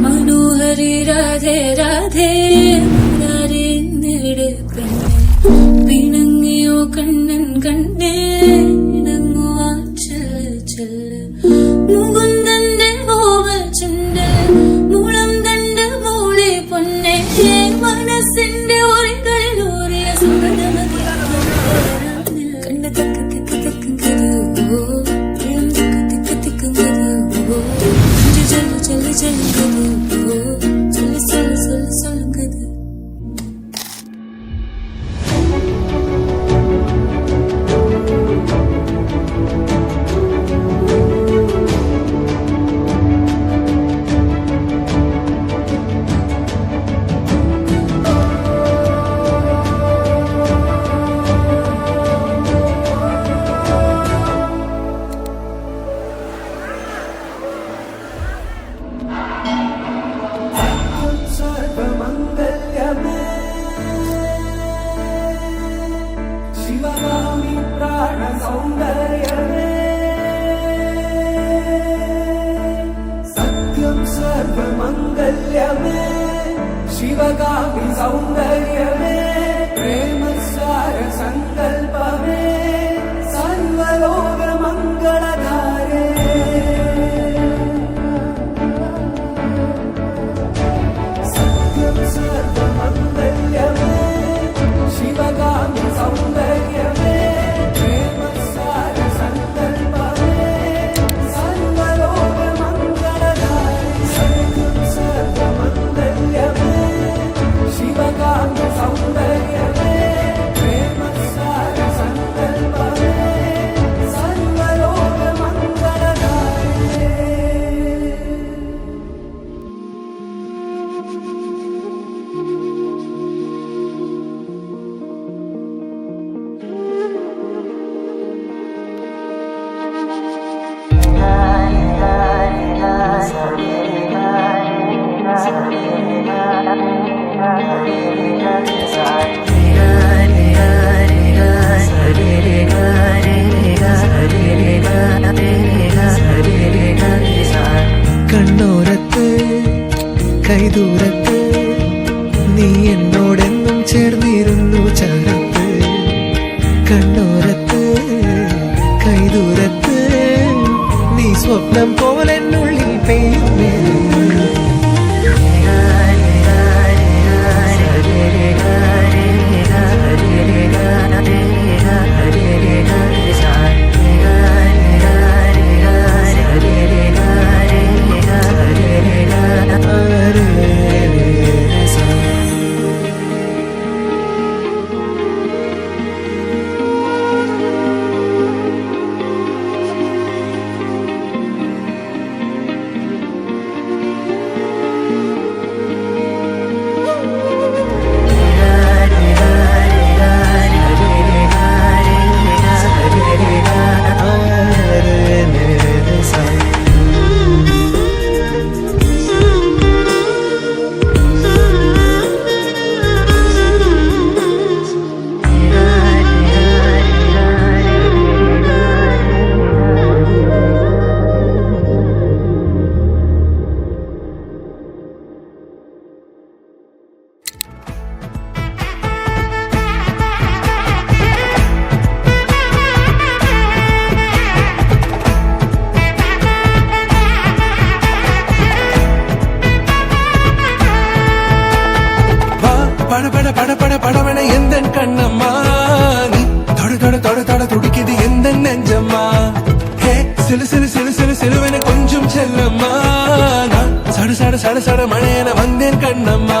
मनोहरी राधे राधे मुरारे नेടുക്കണ്ണേ പിണങ്ങിയോ കണ്ണൻ കണ്ണേ ഇണങ്ങുവാ ചെല്ല് ചെല്ല് മുകുന്ദന്റെ ഓവൽ ചുണ്ട് മുളം തണ്ട് മൂളി പൊന്നേ മനസ്സിന്റെ ഓരങ്ങളിൽ ഓരിയ സുഗന്ധമതി കണ്ണ തക്ക് തക്ക് തക്കുന്നത് ഇളം തക്ക് തക്ക് തക്കുന്നത് ചൊല്ലു ചൊല്ലു ചൊല്ലുന്നത് ചൊല്ലു ചൊല്ലു ചൊല്ലു ചൊല്ലുന്നത് शिवगामी प्राण सौंदर्यमे सत्यं सर्वमंगल्यमे शिवगामी सौंदर्यमे प्रेम सार संकल्पमे सर्वलोक मंगलधारे सत्यं सर्वमंगल्यमे शिवगामी सौंदर्यमे प्रेम सार संकल्पमे सर्वलोक मंगलधारे सत्यं सर्वमंगल्यमे शिवगामी सौंदर्यमे प्रेम सार संकल्पमे सर्वलोक मंगलधारे കണ്ണോരത്ത് കൈദൂരത്ത് നീ എന്നോടെന്നും ചേർന്നിരുന്നു ചാരത്ത് കണ്ണോരത്ത് കൈദൂരത്ത് നീ സ്വപ്നം പോലെന്നുള്ളിൽ പെയ്യുന്നു படபட எந்த கண்ணம்மா நீ தொட தொட தொட தொட துடிக்குது எந்த நெஞ்சம்மா ஹே சிலு சிலு சிலு சிலு சிலுவென கொஞ்சம் செல்லம்மா நான் சட சட சட சட மழையென வந்தேன் கண்ணம்மா